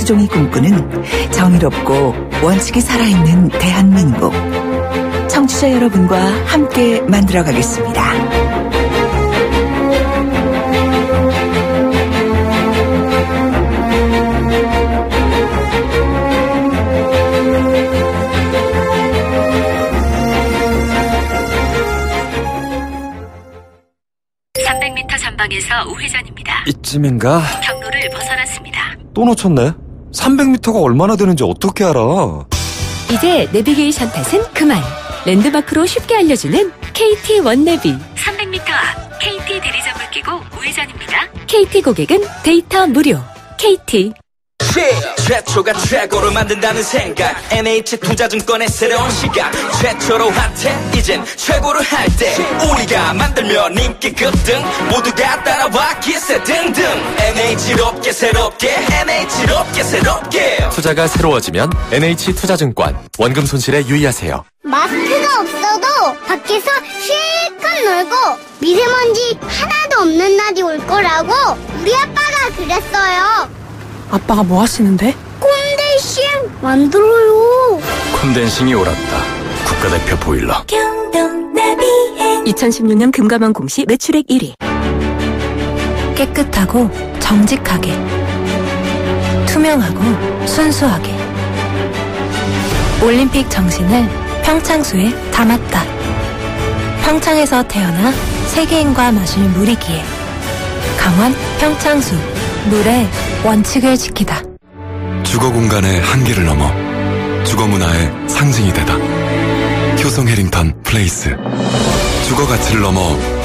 조종이 꿈꾸는 정의롭고 원칙이 살아있는 대한민국. 청취자 여러분과 함께 만들어가겠습니다. 전방에서 우회전입니다. 이쯤인가? 경로를 벗어났습니다. 또 놓쳤네. 300m가 얼마나 되는지 어떻게 알아? 이제 내비게이션 탓은 그만. 랜드마크로 쉽게 알려주는 KT 원내비. 300m 앞 KT 대리점을 끼고 우회전입니다. KT 고객은 데이터 무료. KT. 최초가 최고를 만든다는 생각. NH투자증권의 새로운 시각. 최초로 핫해 이젠 최고를 할 때 우리가 만들면 인기 급등. 모두가 따라와 기세 등등. NH롭게 새롭게 NH롭게 새롭게. 투자가 새로워지면 NH투자증권. 원금 손실에 유의하세요. 마스크가 없어도 밖에서 실컷 놀고 미세먼지 하나도 없는 날이 올 거라고 우리 아빠가 그랬어요. 아빠가 뭐 하시는데? 콘덴싱 만들어요. 콘덴싱이 옳았다. 국가대표 보일러. 2016년 금감원 공시 매출액 1위. 깨끗하고 정직하게, 투명하고 순수하게. 올림픽 정신을 평창수에 담았다. 평창에서 태어나 세계인과 마실 물이기에 강원 평창수. 물의 원칙을 지키다. 주거 공간의 한계를 넘어 주거 문화의 상징이 되다. 효성 해링턴 플레이스. 주거 가치를 넘어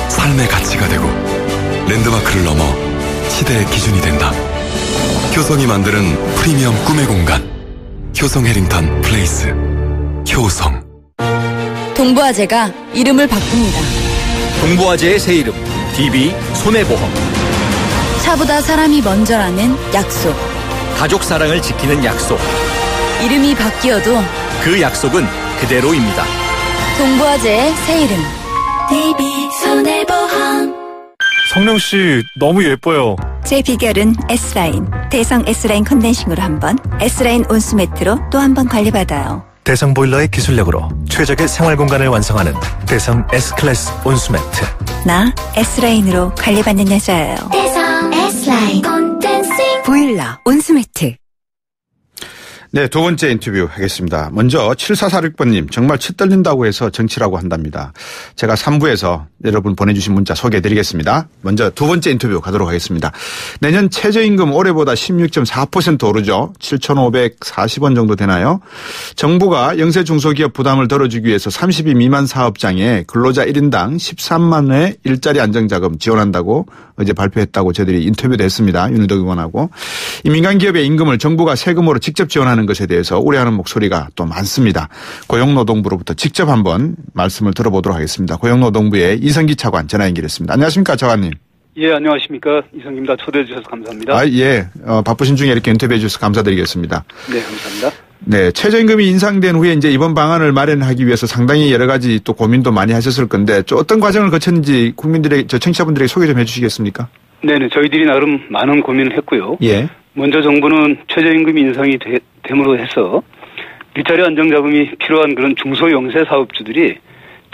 삶의 가치가 되고 랜드마크를 넘어 시대의 기준이 된다. 효성이 만드는 프리미엄 꿈의 공간. 효성 해링턴 플레이스. 효성. 동부화재가 이름을 바꿉니다. 동부화재의 새 이름 DB 손해보험. 차보다 사람이 먼저라는 약속. 가족 사랑을 지키는 약속. 이름이 바뀌어도 그 약속은 그대로입니다. 동부화재의 새 이름 DB 손해보험. 성령씨 너무 예뻐요. 제 비결은 S라인. 대성 S라인 컨덴싱으로 한번, S라인 온수매트로 또 한 번 관리받아요. 대성 보일러의 기술력으로 최적의 생활 공간을 완성하는 대성 S클래스 온수매트. 나 S라인으로 관리받는 여자예요. 대성 S라인 콘덴싱 보일러 온수매트. 네, 두 번째 인터뷰 하겠습니다. 먼저 7446번님, 정말 치 떨린다고 해서 정치라고 한답니다. 제가 3부에서 여러분 보내주신 문자 소개해드리겠습니다. 먼저 두 번째 인터뷰 가도록 하겠습니다. 내년 최저임금 올해보다 16.4% 오르죠. 7,540원 정도 되나요? 정부가 영세 중소기업 부담을 덜어주기 위해서 30인 미만 사업장에 근로자 1인당 13만 원의 일자리 안정자금 지원한다고 어제 발표했다고 저희들이 인터뷰도 했습니다. 윤희덕 의원하고. 이 민간기업의 임금을 정부가 세금으로 직접 지원하는 것에 대해서 우려하는 목소리가 또 많습니다. 고용노동부로부터 직접 한번 말씀을 들어보도록 하겠습니다. 고용노동부의 이성기 차관 전화 연결했습니다. 안녕하십니까, 차관님. 예, 안녕하십니까. 이성기입니다. 초대해 주셔서 감사합니다. 아, 예. 바쁘신 중에 이렇게 인터뷰해 주셔서 감사드리겠습니다. 네, 감사합니다. 네, 최저임금이 인상된 후에 이제 이번 방안을 마련하기 위해서 상당히 여러 가지 또 고민도 많이 하셨을 건데 어떤 과정을 거쳤는지 국민들에게, 청취자분들에게 소개 좀 해 주시겠습니까? 네네, 저희들이 나름 많은 고민을 했고요. 예. 먼저 정부는 최저임금 인상이 됨으로 해서 일자리 안정자금이 필요한 그런 중소영세 사업주들이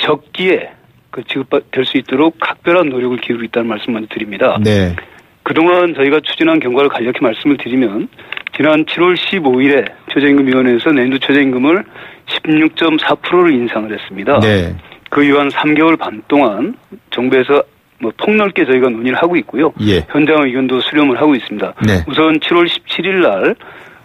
적기에 지급될 수 있도록 각별한 노력을 기울이고 있다는 말씀 먼저 드립니다. 네. 그동안 저희가 추진한 경과를 간략히 말씀을 드리면 지난 7월 15일에 최저임금위원회에서 내년도 최저임금을 16.4%를 인상을 했습니다. 네. 그 이후 한 3개월 반 동안 정부에서 폭넓게 저희가 논의를 하고 있고요. 예. 현장 의견도 수렴을 하고 있습니다. 네. 우선 7월 17일 날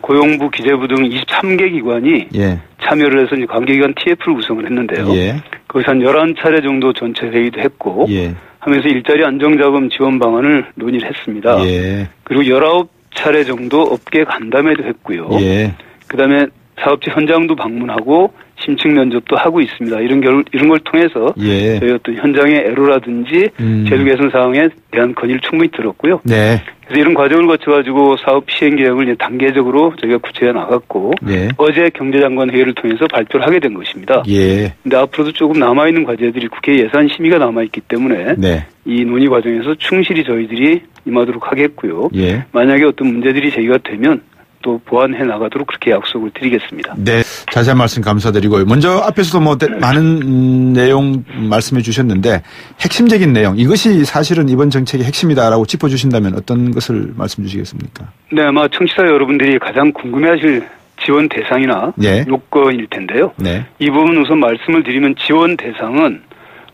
고용부, 기재부 등 23개 기관이 예. 참여를 해서 이제 관계기관 TF를 구성을 했는데요. 예. 거기서 한 11차례 정도 전체 회의도 했고 예. 하면서 일자리 안정자금 지원 방안을 논의를 했습니다. 예. 그리고 19차례 정도 업계 간담회도 했고요. 예. 그다음에 사업체 현장도 방문하고 심층 면접도 하고 있습니다. 이런 걸 통해서 예. 저희 어떤 현장의 애로라든지 제도 개선 사항에 대한 건의를 충분히 들었고요. 네. 그래서 이런 과정을 거쳐가지고 사업 시행 계획을 이제 단계적으로 저희가 구체해 나갔고 예. 어제 경제장관 회의를 통해서 발표를 하게 된 것입니다. 예. 근데 앞으로도 조금 남아있는 과제들이 국회 예산 심의가 남아있기 때문에 네. 이 논의 과정에서 충실히 저희들이 임하도록 하겠고요. 예. 만약에 어떤 문제들이 제기가 되면 또 보완해 나가도록 그렇게 약속을 드리겠습니다. 네, 자세한 말씀 감사드리고요. 먼저 앞에서도 뭐 많은 내용 말씀해 주셨는데 핵심적인 내용 이것이 사실은 이번 정책의 핵심이다라고 짚어주신다면 어떤 것을 말씀 주시겠습니까? 네, 아마 청취자 여러분들이 가장 궁금해하실 지원 대상이나 네. 요건일 텐데요. 네. 이 부분 우선 말씀을 드리면 지원 대상은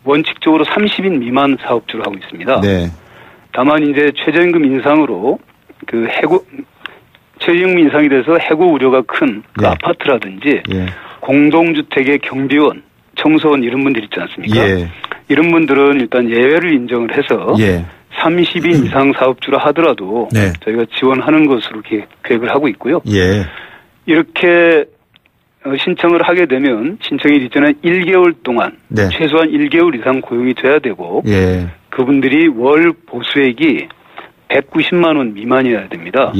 원칙적으로 30인 미만 사업주를 하고 있습니다. 네. 다만 이제 최저임금 인상으로 그 최저임금 인상이 돼서 해고 우려가 큰 그 아파트라든지 공동주택의 경비원, 청소원 이런 분들 있지 않습니까? 이런 분들은 일단 예외를 인정을 해서 30인 이상 사업주라 하더라도 저희가 지원하는 것으로 계획을 하고 있고요. 이렇게 신청을 하게 되면 신청일 이전에 1개월 동안 최소한 1개월 이상 고용이 돼야 되고 그분들이 월 보수액이 190만 원 미만이어야 됩니다.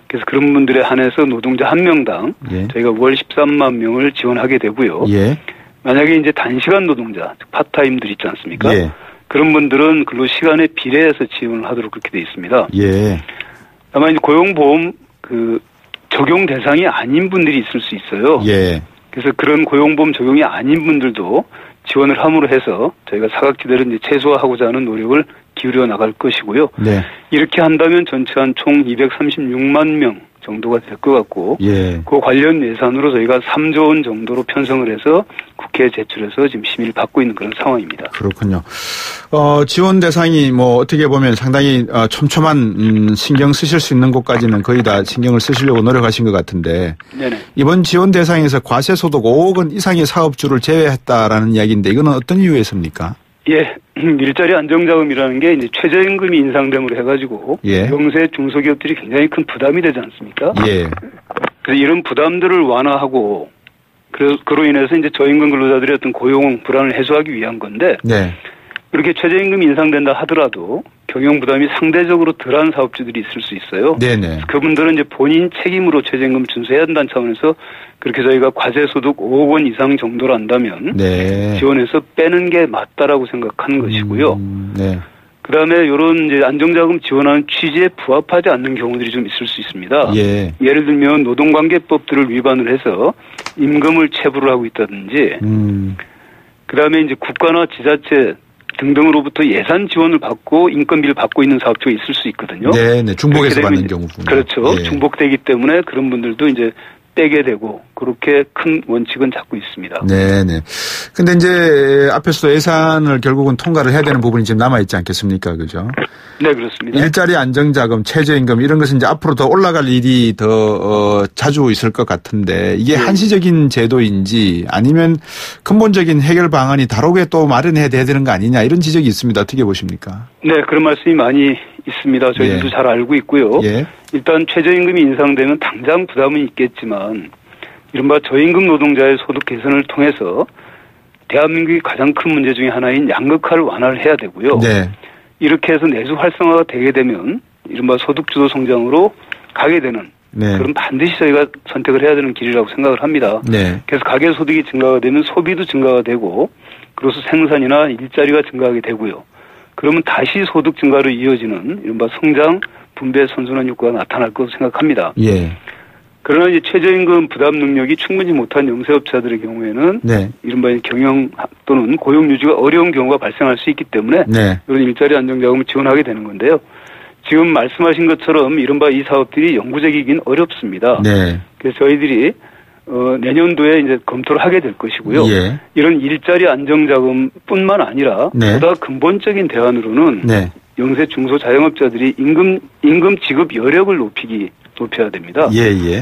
그래서 그런 분들에 한해서 노동자 한 명당 저희가 월 13만 명을 지원하게 되고요. 만약에 이제 단시간 노동자, 즉 파타임들 있지 않습니까? 그런 분들은 근로 시간에 비례해서 지원을 하도록 그렇게 돼 있습니다. 다만 이제 고용보험 적용 대상이 아닌 분들이 있을 수 있어요. 그래서 그런 고용보험 적용이 아닌 분들도 지원을 함으로 해서 저희가 사각지대를 이제 최소화하고자 하는 노력을 기울여 나갈 것이고요. 이렇게 한다면 전체 한 총 236만 명 정도가 될 것 같고 그 관련 예산으로 저희가 3조 원 정도로 편성을 해서 국회에 제출해서 지금 심의를 받고 있는 그런 상황입니다. 그렇군요. 지원 대상이 뭐 어떻게 보면 상당히 촘촘한 신경 쓰실 수 있는 곳까지는 거의 다 신경을 쓰시려고 노력하신 것 같은데 이번 지원 대상에서 과세소득 5억 원 이상의 사업주를 제외했다라는 이야기인데 이거는 어떤 이유에서입니까? 일자리 안정자금이라는 게 이제 최저임금이 인상됨으로 해가지고 영세 중소기업들이 굉장히 큰 부담이 되지 않습니까? 그래서 이런 부담들을 완화하고 그로 인해서 이제 저임금 근로자들의 어떤 고용 불안을 해소하기 위한 건데 이렇게 최저임금이 인상된다 하더라도 경영 부담이 상대적으로 덜한 사업주들이 있을 수 있어요. 그분들은 이제 본인 책임으로 최저임금 준수해야 한다는 차원에서 그렇게 저희가 과세소득 5억 원 이상 정도로 한다면 지원해서 빼는 게 맞다라고 생각하는 것이고요. 그다음에 이런 이제 안정자금 지원하는 취지에 부합하지 않는 경우들이 좀 있을 수 있습니다. 예를 들면 노동관계법들을 위반을 해서 임금을 체불을 하고 있다든지, 그다음에 이제 국가나 지자체 등등으로부터 예산 지원을 받고 인건비를 받고 있는 사업주가 있을 수 있거든요. 중복해서 받는 경우. 그렇죠. 중복되기 때문에 그런 분들도 이제 떼게 되고 그렇게 큰 원칙은 잡고 있습니다. 근데 이제 앞에서도 예산을 결국은 통과를 해야 되는 부분이 지금 남아 있지 않겠습니까? 그죠? 네, 그렇습니다. 일자리 안정자금, 최저임금 이런 것은 이제 앞으로 더 올라갈 일이 더 자주 있을 것 같은데 이게 한시적인 제도인지 아니면 근본적인 해결 방안이 다르게 또 마련해야 되는 거 아니냐 이런 지적이 있습니다. 어떻게 보십니까? 네, 그런 말씀이 많이 있습니다. 저희들도 잘 알고 있고요. 일단 최저임금이 인상되면 당장 부담은 있겠지만 이른바 저임금 노동자의 소득 개선을 통해서 대한민국의 가장 큰 문제 중에 하나인 양극화를 완화를 해야 되고요. 이렇게 해서 내수 활성화가 되게 되면 이른바 소득주도 성장으로 가게 되는 그럼 반드시 저희가 선택을 해야 되는 길이라고 생각을 합니다. 그래서 가계소득이 증가가 되면 소비도 증가가 되고 그로서 생산이나 일자리가 증가하게 되고요. 그러면 다시 소득 증가로 이어지는 이른바 성장, 분배 선순환 효과가 나타날 것으로 생각합니다. 그러나 이제 최저임금 부담 능력이 충분히 못한 영세업자들의 경우에는 이른바 경영 또는 고용 유지가 어려운 경우가 발생할 수 있기 때문에 이런 일자리 안정자금을 지원하게 되는 건데요. 지금 말씀하신 것처럼 이른바 이 사업들이 영구적이긴 어렵습니다. 그래서 저희들이 내년도에 이제 검토를 하게 될 것이고요. 이런 일자리 안정자금뿐만 아니라 보다 근본적인 대안으로는 영세 중소 자영업자들이 임금 지급 여력을 높여야 됩니다.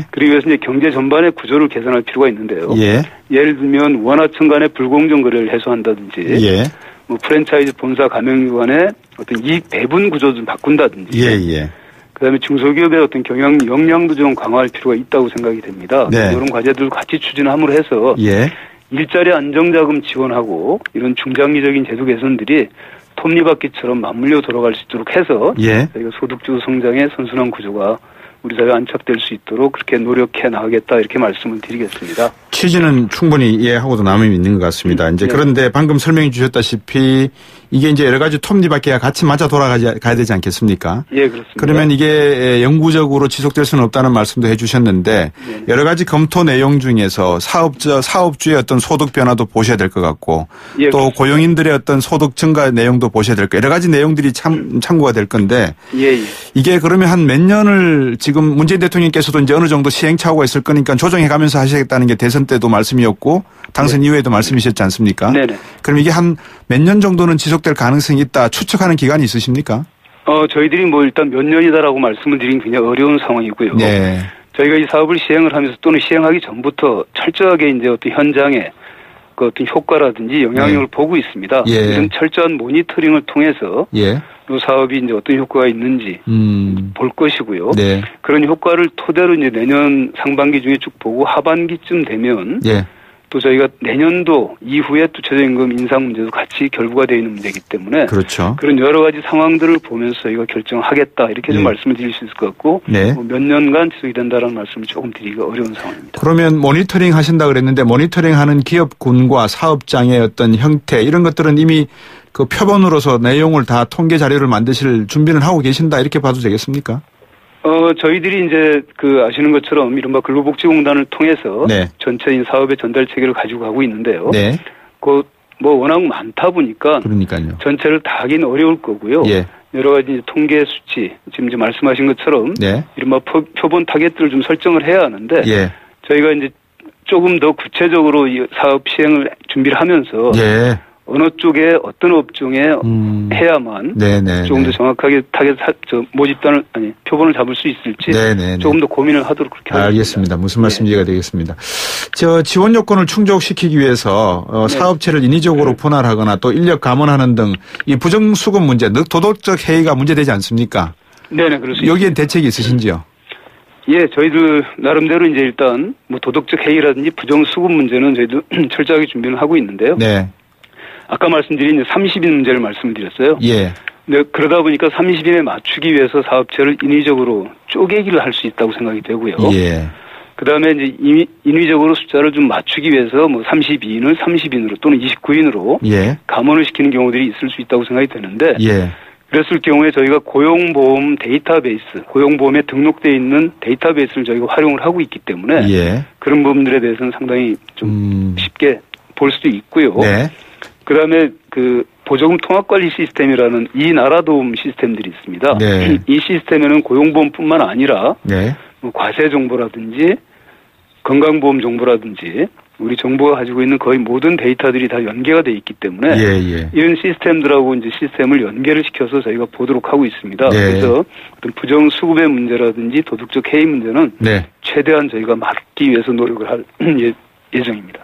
그리고 위해서 이제 경제 전반의 구조를 개선할 필요가 있는데요. 예를 들면 원하청 간의 불공정 거래를 해소한다든지, 뭐 프랜차이즈 본사 가맹 간의 어떤 이익 배분 구조 좀 바꾼다든지, 그다음에 중소기업의 어떤 경영 역량도 좀 강화할 필요가 있다고 생각이 됩니다. 이런 과제들을 같이 추진함으로 해서 일자리 안정자금 지원하고 이런 중장기적인 제도 개선들이 톱니바퀴처럼 맞물려 돌아갈 수 있도록 해서 저희가 소득주도 성장의 선순환 구조가 우리 사회에 안착될 수 있도록 그렇게 노력해 나가겠다 이렇게 말씀을 드리겠습니다. 취지는 충분히 이해하고도 남음이 있는 것 같습니다. 이제 그런데 방금 설명해 주셨다시피 이게 이제 여러 가지 톱니바퀴가 같이 맞아 돌아가야 되지 않겠습니까? 예, 그렇습니다. 그러면 이게 영구적으로 지속될 수는 없다는 말씀도 해 주셨는데 여러 가지 검토 내용 중에서 사업주의 어떤 소득 변화도 보셔야 될 것 같고 또 고용인들의 어떤 소득 증가 내용도 보셔야 될 거 여러 가지 내용들이 참고가 될 건데 이게 그러면 한 몇 년을 지금 문재인 대통령께서도 이제 어느 정도 시행착오가 있을 거니까 조정해 가면서 하시겠다는 게 대선 때도 말씀이었고 당선 이후에도 말씀이셨지 않습니까? 네네. 그럼 이게 한 몇 년 정도는 지속될 가능성이 있다 추측하는 기간이 있으십니까? 저희들이 뭐 일단 몇 년이다라고 말씀을 드리긴 굉장히 어려운 상황이고요. 네. 저희가 이 사업을 시행을 하면서 또는 시행하기 전부터 철저하게 이제 어떤 현장에 그 어떤 효과라든지 영향력을 보고 있습니다. 이런 철저한 모니터링을 통해서 이 사업이 이제 어떤 효과가 있는지 볼 것이고요. 그런 효과를 토대로 이제 내년 상반기 중에 쭉 보고 하반기쯤 되면 또 저희가 내년도 이후에 또 최저임금 인상 문제도 같이 결부가 되어 있는 문제이기 때문에 그런 여러 가지 상황들을 보면서 저희가 결정하겠다 이렇게 좀 말씀을 드릴 수 있을 것 같고 뭐 몇 년간 지속이 된다는 말씀을 조금 드리기가 어려운 상황입니다. 그러면 모니터링 하신다 그랬는데 모니터링하는 기업군과 사업장의 어떤 형태 이런 것들은 이미 그 표본으로서 내용을 다 통계 자료를 만드실 준비는 하고 계신다 이렇게 봐도 되겠습니까? 저희들이 이제 아시는 것처럼 이른바 근로복지공단을 통해서 전체인 사업의 전달 체계를 가지고 가고 있는데요. 뭐 워낙 많다 보니까 그러니까요. 전체를 다 하긴 어려울 거고요. 여러 가지 이제 통계 수치 지금 이제 말씀하신 것처럼 이른바 표본 타겟들을 좀 설정을 해야 하는데 저희가 이제 조금 더 구체적으로 이 사업 시행을 준비를 하면서 어느 쪽에 어떤 업종에 해야만 조금 더 정확하게 타겟 모집단을 표본을 잡을 수 있을지 조금 더 고민을 하도록 그렇게 하겠습니다. 알겠습니다. 무슨 말씀인지 이해가 되겠습니다. 지원 요건을 충족시키기 위해서 사업체를 인위적으로 분할하거나 또 인력 감원하는 등 이 부정수급 문제, 도덕적 해이가 문제되지 않습니까? 네네, 그렇습니다. 여기엔 대책이 있으신지요? 예, 저희들 나름대로 이제 일단 뭐 도덕적 해이라든지 부정수급 문제는 저희도 철저하게 준비를 하고 있는데요. 아까 말씀드린 30인 문제를 말씀드렸어요. 네, 그러다 보니까 30인에 맞추기 위해서 사업체를 인위적으로 쪼개기를 할 수 있다고 생각이 되고요. 그다음에 이제 인위적으로 숫자를 좀 맞추기 위해서 뭐 32인을 30인으로 또는 29인으로 감원을 시키는 경우들이 있을 수 있다고 생각이 되는데 그랬을 경우에 저희가 고용보험 데이터베이스, 고용보험에 등록되어 있는 데이터베이스를 저희가 활용을 하고 있기 때문에 그런 부분들에 대해서는 상당히 좀 쉽게 볼 수도 있고요. 그다음에 보조금 통합관리 시스템이라는 이 나라도움 시스템들이 있습니다. 이 시스템에는 고용보험뿐만 아니라 뭐 과세 정보라든지 건강보험 정보라든지 우리 정부가 가지고 있는 거의 모든 데이터들이 다 연계가 돼 있기 때문에 이런 시스템들하고 이제 시스템을 연계를 시켜서 저희가 보도록 하고 있습니다. 그래서 어떤 부정수급의 문제라든지 도덕적 해이 문제는 최대한 저희가 막기 위해서 노력을 할 예정입니다.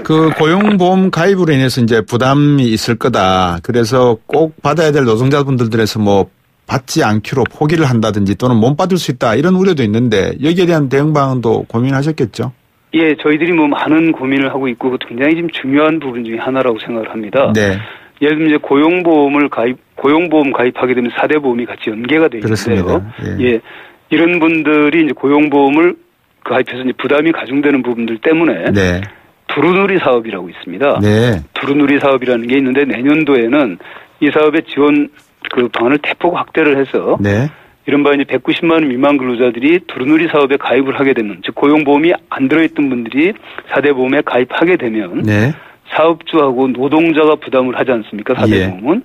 그 고용보험 가입으로 인해서 이제 부담이 있을 거다. 그래서 꼭 받아야 될 노동자분들에서 뭐 받지 않기로 포기를 한다든지 또는 못 받을 수 있다 이런 우려도 있는데 여기에 대한 대응 방안도 고민하셨겠죠? 예, 저희들이 뭐 많은 고민을 하고 있고 그것도 굉장히 좀 중요한 부분 중에 하나라고 생각을 합니다. 예를 들면 이제 고용보험 가입하게 되면 4대 보험이 같이 연계가 되어 있는데요. 이런 분들이 이제 고용보험을 가입해서 이제 부담이 가중되는 부분들 때문에 두루누리 사업이라고 있습니다. 두루누리 사업이라는 게 있는데 내년도에는 이 사업의 지원 방안을 대폭 확대를 해서 이른바 이제 190만 원 미만 근로자들이 두루누리 사업에 가입을 하게 되면 즉 고용보험이 안 들어있던 분들이 4대 보험에 가입하게 되면 사업주하고 노동자가 부담을 하지 않습니까? 4대 보험은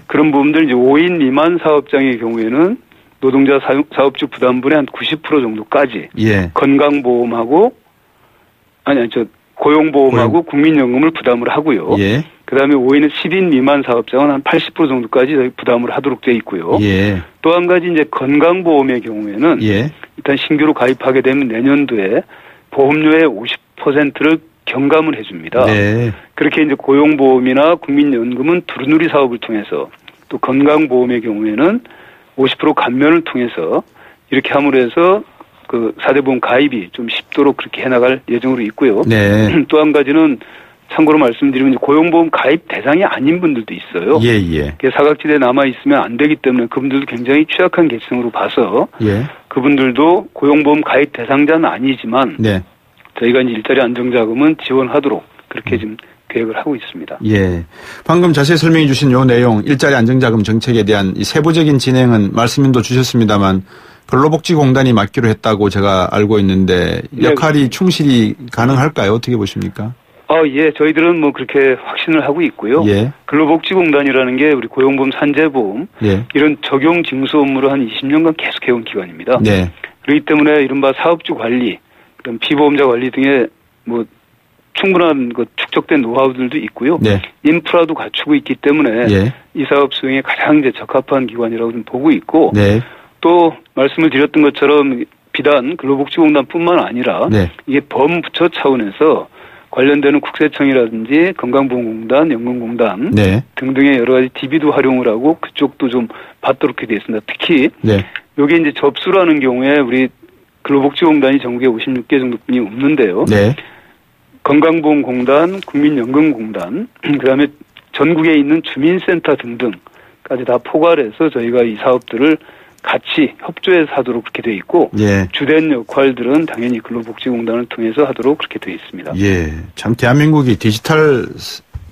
그런 부분들 이제 5인 미만 사업장의 경우에는 노동자 사업주 부담분의 한 90% 정도까지 건강보험하고 고용보험하고 국민연금을 부담을 하고요. 그다음에 5인은 10인 미만 사업장은 한 80% 정도까지 부담을 하도록 되어 있고요. 또 한 가지 이제 건강보험의 경우에는 일단 신규로 가입하게 되면 내년도에 보험료의 50%를 경감을 해줍니다. 그렇게 이제 고용보험이나 국민연금은 두루누리 사업을 통해서 또 건강보험의 경우에는 50% 감면을 통해서 이렇게 함으로 해서 4대 보험 가입이 좀 쉽도록 그렇게 해나갈 예정으로 있고요. 또 한 가지는 참고로 말씀드리면 고용보험 가입 대상이 아닌 분들도 있어요. 사각지대에 남아있으면 안 되기 때문에 그분들도 굉장히 취약한 계층으로 봐서 그분들도 고용보험 가입 대상자는 아니지만 저희가 이제 일자리 안정자금은 지원하도록 그렇게 지금 계획을 하고 있습니다. 예. 방금 자세히 설명해 주신 요 내용, 일자리 안정자금 정책에 대한 이 세부적인 진행은 말씀도 주셨습니다만 근로복지공단이 맡기로 했다고 제가 알고 있는데 역할이 충실히 가능할까요? 어떻게 보십니까? 예. 저희들은 뭐 그렇게 확신을 하고 있고요. 예. 근로복지공단이라는 게 우리 고용보험, 산재보험 예. 이런 적용 징수 업무를 한 20년간 계속 해온 기관입니다. 네. 그렇기 때문에 이른바 사업주 관리, 그다음 피보험자 관리 등의 뭐 충분한 그 축적된 노하우들도 있고요. 네. 인프라도 갖추고 있기 때문에 예. 이 사업 수행에 가장 이제 적합한 기관이라고 좀 보고 있고 네. 또 말씀을 드렸던 것처럼 비단 근로복지공단뿐만 아니라 네. 이게 범부처 차원에서 관련되는 국세청이라든지 건강보험공단, 연금공단 네. 등등의 여러 가지 DB도 활용을 하고 그쪽도 좀 받도록 되어 있습니다. 특히 네. 여기 이제 접수라는 경우에 우리 근로복지공단이 전국에 56개 정도뿐이 없는데요. 네. 건강보험공단, 국민연금공단, 그다음에 전국에 있는 주민센터 등등까지 다 포괄해서 저희가 이 사업들을 같이 협조해서 하도록 그렇게 돼 있고 예. 주된 역할들은 당연히 근로복지공단을 통해서 하도록 그렇게 돼 있습니다. 예. 참 대한민국이 디지털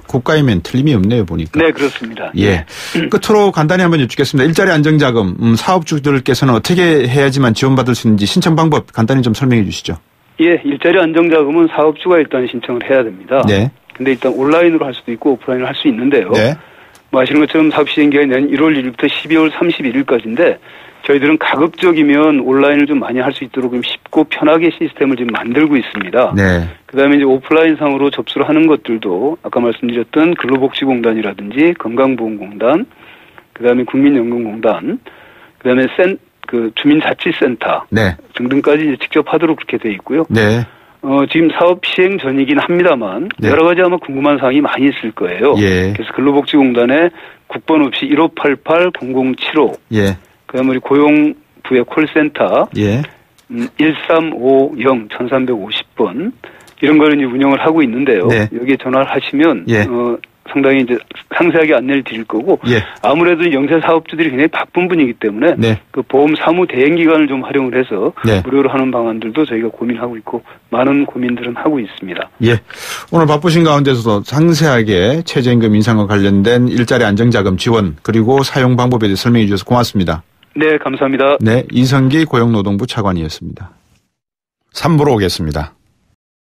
국가이면 틀림이 없네요, 보니까. 네, 그렇습니다. 예. 끝으로 간단히 한번 여쭙겠습니다. 일자리 안정자금 사업주들께서는 어떻게 해야지만 지원받을 수 있는지 신청 방법 간단히 좀 설명해 주시죠. 예, 일자리 안정자금은 사업주가 일단 신청을 해야 됩니다. 네. 근데 일단 온라인으로 할 수도 있고 오프라인으로 할 수 있는데요. 네. 뭐 아시는 것처럼 사업 시행기간이 내년 1월 1일부터 12월 31일까지인데 저희들은 가급적이면 온라인을 좀 많이 할 수 있도록 좀 쉽고 편하게 시스템을 지금 만들고 있습니다. 네. 그다음에 이제 오프라인 상으로 접수를 하는 것들도 아까 말씀드렸던 근로복지공단이라든지 건강보험공단, 그다음에 국민연금공단, 그다음에 주민자치센터 네. 등등까지 이제 직접 하도록 그렇게 돼 있고요. 네. 지금 사업 시행 전이긴 합니다만 네. 여러 가지 아마 궁금한 사항이 많이 있을 거예요. 예. 그래서 근로복지공단에 국번 없이 1588-0075 예. 그다음에 우리 고용부의 콜센터 예. 1350-1350번 이런 거를 이제 운영을 하고 있는데요. 네. 여기에 전화를 하시면 예. 상당히 이제 상세하게 안내를 드릴 거고 예. 아무래도 영세 사업주들이 굉장히 바쁜 분이기 때문에 네. 그 보험 사무 대행 기간을 좀 활용을 해서 네. 무료로 하는 방안들도 저희가 고민하고 있고 많은 고민들은 하고 있습니다. 예. 오늘 바쁘신 가운데서도 상세하게 최저임금 인상과 관련된 일자리 안정자금 지원 그리고 사용 방법에 대해 설명해 주셔서 고맙습니다. 네, 감사합니다. 네, 이성기 고용노동부 차관이었습니다. 3부로 오겠습니다.